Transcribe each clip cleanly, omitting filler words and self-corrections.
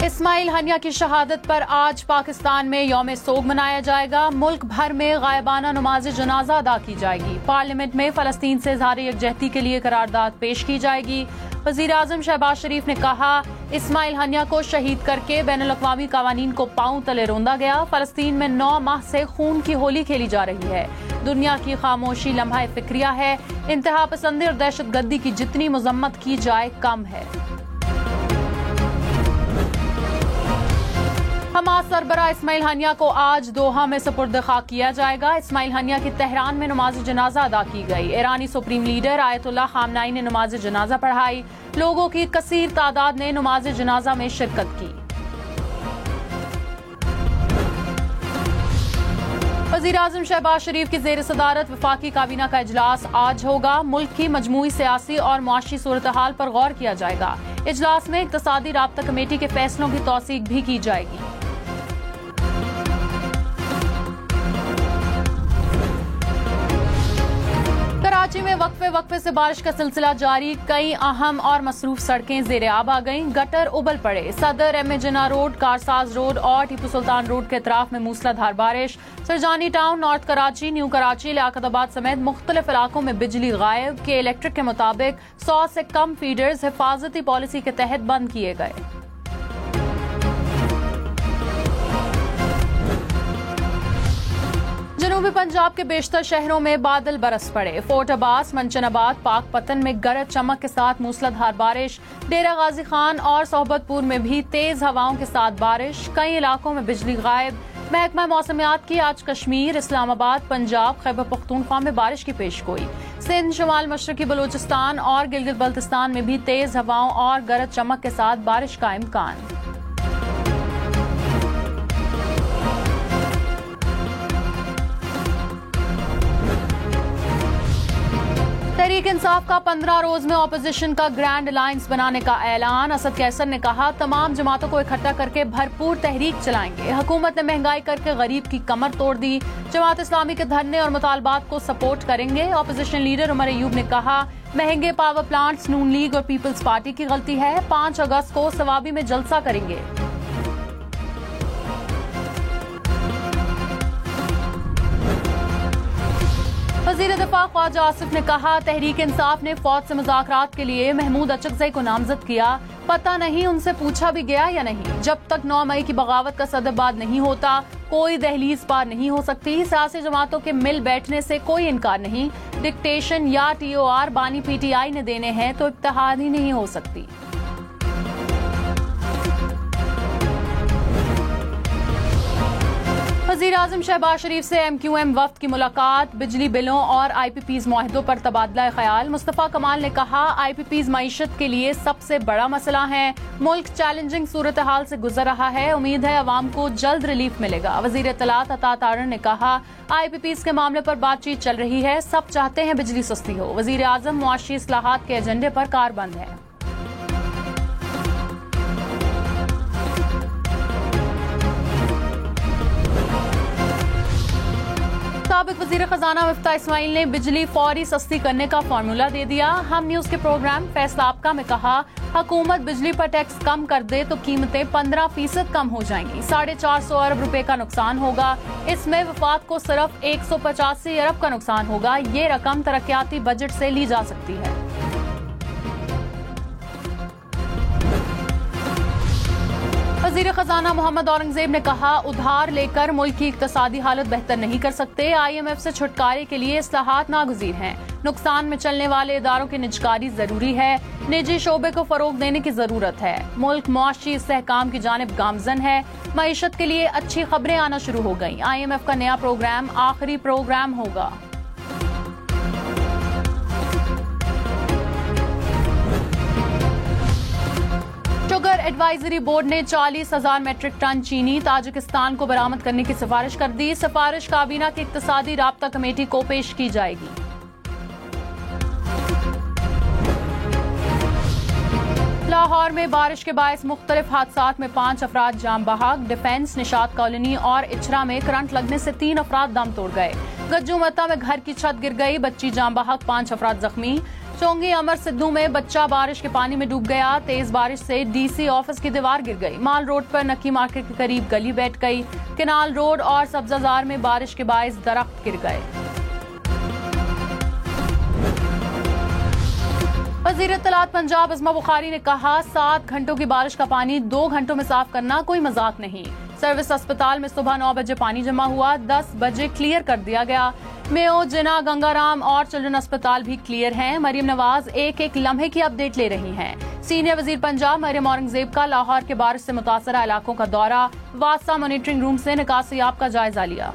Ismail Haniyeh की शहादत पर आज पाकिस्तान में यौम सोग मनाया जाएगा। मुल्क भर में गायबाना नमाज जनाजा अदा की जाएगी। पार्लियामेंट में फलस्तीन से इज़हार यकजहती के लिए करारदाद पेश की जाएगी। वज़ीर आज़म शहबाज शरीफ ने कहा, इस्माइल हनिया को शहीद करके बैनुल अक़वामी कवानीन को पांव तले रौंदा गया। फलस्तीन में 9 माह से खून की होली खेली जा रही है। दुनिया की खामोशी लम्हा फिक्रिया है। इंतहा पसंदी और दहशतगर्दी की जितनी मजम्मत की जाए कम है। हमास सरबरा इस्माइल हनिया को आज दोहा में सुपुर्द खाक किया जाएगा। इस्माइल हनिया की तेहरान में नमाज जनाजा अदा की गई। ईरानी सुप्रीम लीडर आयतुल्लाह खामनाई ने नमाज जनाजा पढ़ाई। लोगों की कसीर तादाद ने नमाज जनाजा में शिरकत की। वज़ीर आज़म शहबाज शरीफ की ज़ेर सदारत वफाकी काबीना का इजलास आज होगा। मुल्क की मजमूई सियासी और मुआशी सूरत हाल पर गौर किया जाएगा। इजलास में इक़्तिसादी राब्ता कमेटी के फैसलों की तौसीक भी की जाएगी। कराची में वक्फे से बारिश का सिलसिला जारी। कई अहम और मसरूफ सड़कें ज़ेरे आब आ गईं। गटर उबल पड़े। सदर एम.ए. जिन्ना रोड, कारसाज रोड और टीपू सुल्तान रोड के अतराफ में मूसलाधार बारिश। Sarjani town, north Karachi, new Karachi, Liaquatabad समेत मुख्तलिफ इलाकों में बिजली गायब। के इलेक्ट्रिक के मुताबिक 100 से कम फीडर्स हिफाजती पॉलिसी के तहत बंद किए गए। जनूबी पंजाब के बेशतर शहरों में बादल बरस पड़े। फोर्ट अब्बास, मंचनाबाद, पाकपतन में गरज चमक के साथ मूसलाधार बारिश। डेरा गाजी खान और सोहबतपुर में भी तेज हवाओं के साथ बारिश। कई इलाकों में बिजली गायब। महकमा मौसमियात की आज कश्मीर, इस्लामाबाद, पंजाब, खैबर पख्तूनख्वा में बारिश की पेशगोई। सिंध, शुमाल मशरकी बलूचिस्तान और गिलगित बल्तिस्तान में भी तेज हवाओं और गरज चमक के साथ बारिश का इम्कान। तहरीक इंसाफ का 15 रोज में ऑपोजिशन का ग्रैंड अलायंस बनाने का ऐलान। असद कैसर ने कहा, तमाम जमातों को इकट्ठा करके भरपूर तहरीक चलाएंगे। हुकूमत ने महंगाई करके गरीब की कमर तोड़ दी। जमात इस्लामी के धरने और मुतालबात को सपोर्ट करेंगे। ऑपोजिशन लीडर उमर अयूब ने कहा, महंगे पावर प्लांट्स नून लीग और पीपल्स पार्टी की गलती है। 5 अगस्त को सवाबी में जलसा करेंगे। वज़ीर दिफा ख्वाजा आसिफ ने कहा, तहरीक इंसाफ ने फौज से मुज़ाकरात के लिए महमूद अचकज़ई को नामजद किया। पता नहीं उनसे पूछा भी गया या नहीं। जब तक 9 मई की बगावत का सदरबाद नहीं होता, कोई दहलीज पार नहीं हो सकती। सियासी जमातों के मिल बैठने से कोई इनकार नहीं। डिक्टेशन या TOR बानी PTI ने देने हैं तो इत्तेहाद ही नहीं हो सकती। वज़ीर आज़म शहबाज शरीफ से MQM वफ्द की मुलाकात। बिजली बिलों और IPPs मुआहिदों पर तबादला ख्याल। मुस्तफ़ा कमाल ने कहा, IPPs मईशत के लिए सबसे बड़ा मसला है। मुल्क चैलेंजिंग सूरत हाल से गुजर रहा है। उम्मीद है अवाम को जल्द रिलीफ मिलेगा। वज़ीर इत्तलात अता तारण ने कहा, IPPs के मामले पर बातचीत चल रही है। सब चाहते हैं बिजली सस्ती हो। वज़ीर आज़म मुआशी इस्लाहात के एजेंडे पर कारबंद है। साबिक वज़ीर खजाना मिफ्ता इस्माइल ने बिजली फौरी सस्ती करने का फार्मूला दे दिया। हम न्यूज़ के प्रोग्राम फैसला आपका में कहा, हुकूमत बिजली पर टैक्स कम कर दे तो कीमतें 15% कम हो जाएंगी। 450 अरब रुपए का नुकसान होगा। इसमें वफाक को सिर्फ 185 अरब का नुकसान होगा। ये रकम तरक्याती बजट से ली जा सकती है। वज़ीर खजाना मोहम्मद औरंगजेब ने कहा, उधार लेकर मुल्क की इक्तिसादी हालत बेहतर नहीं कर सकते। IMF से छुटकारे के लिए इस्लाहात नागुज़ीर हैं। नुकसान में चलने वाले इदारों की निजकारी जरूरी है। निजी शोबे को फरोग देने की जरूरत है। मुल्क मुआशी इस्तेहकाम की जानिब गामजन है। मईशत के लिए अच्छी खबरें आना शुरू हो गई। IMF का नया प्रोग्राम आखिरी प्रोग्राम होगा। शुगर एडवाइजरी बोर्ड ने 40,000 मेट्रिक टन चीनी ताजिकिस्तान को बरामद करने की सिफारिश कर दी। सिफारिश काबीना की इक्तिसादी राब्ता कमेटी को पेश की जाएगी। लाहौर में बारिश के बायस मुख्तलिफ हादसात में 5 अफराद जाम बहक। डिफेंस, निशात कॉलोनी और इचरा में करंट लगने से 3 अफराद दम तोड़ गए। गज्जू मत्ता में घर की छत गिर गई, बच्ची जाम बहक, 5 अफराद जख्मी। चोंगी अमर सिद्धू में बच्चा बारिश के पानी में डूब गया। तेज बारिश से डीसी ऑफिस की दीवार गिर गई। माल रोड पर नक्की मार्केट के करीब गली बैठ गई। केनाल रोड और सब्जाजार में बारिश के बायस दरख्त गिर गए। वज़ीर इत्तलात पंजाब अज़मा बुखारी ने कहा, 7 घंटों की बारिश का पानी 2 घंटों में साफ करना कोई मजाक नहीं। सर्विस अस्पताल में सुबह 9 बजे पानी जमा हुआ, 10 बजे क्लियर कर दिया गया। मेयो, जिना, गंगाराम और चिल्ड्रन अस्पताल भी क्लियर हैं। मरियम नवाज एक एक लम्हे की अपडेट ले रही हैं। सीनियर वजीर पंजाब मरियम औरंगजेब का लाहौर के बारिश से मुतासरा इलाकों का दौरा। वासा मॉनिटरिंग रूम से निकासियाब का जायजा लिया।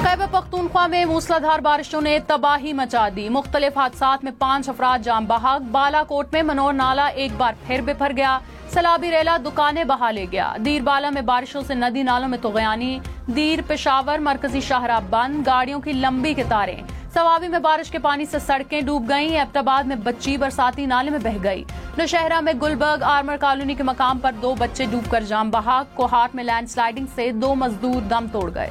खैबर पख्तूनख्वा में मूसलाधार बारिशों ने तबाही मचा दी। मुख्तलिफ हादसात में 5 अफराद जान बहक। बालाकोट में मनोर नाला एक बार फिर बिफर गया। सलाबी रेला दुकानें बहा ले गया। दीर बाला में बारिशों से नदी नालों में तुग़यानी। दीर पेशावर मरकजी शाहराह बंद, गाड़ियों की लंबी कतारें। सवाबी में बारिश के पानी से सड़कें डूब गईं। एबटाबाद में बच्ची बरसाती नाले में बह गई। नौशहरा में गुलबर्ग आर्मर कॉलोनी के मकाम पर 2 बच्चे डूबकर जान बहक। कोहाट में लैंडस्लाइडिंग से 2 मजदूर दम तोड़ गए।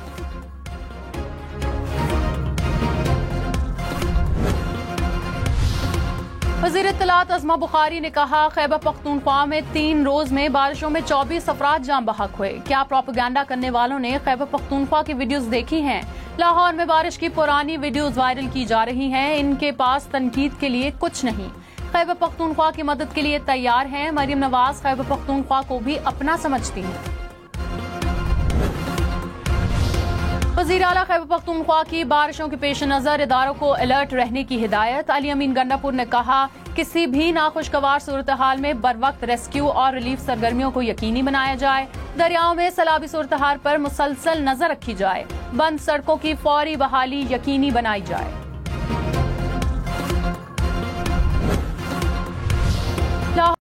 वज़ीर इत्तलात अज़मा बुखारी ने कहा, खैबर पख्तूनख्वा में 3 रोज में बारिशों में 24 अफराद जान बहक हुए। क्या प्रोपेगेंडा करने वालों ने खैबर पख्तूनख्वा की वीडियोस देखी हैं? लाहौर में बारिश की पुरानी वीडियोस वायरल की जा रही हैं। इनके पास तनकीद के लिए कुछ नहीं। खैबर पख्तूनख्वा की मदद के लिए तैयार हैं। मरियम नवाज खैबर पख्तूनख्वा को भी अपना समझती हैं। वज़ीर आला खैबर पख्तूनख्वा की बारिशों के पेश नजर इदारों को अलर्ट रहने की हिदायत। अली अमीन गंडापुर ने कहा, किसी भी नाखुशगवार सूरत हाल में बर वक्त रेस्क्यू और रिलीफ सरगर्मियों को यकीनी बनाया जाए। दरियाओं में सैलाबी सूरत हाल पर मुसलसल नजर रखी जाए। बंद सड़कों की फौरी बहाली यकीनी बनाई जाए।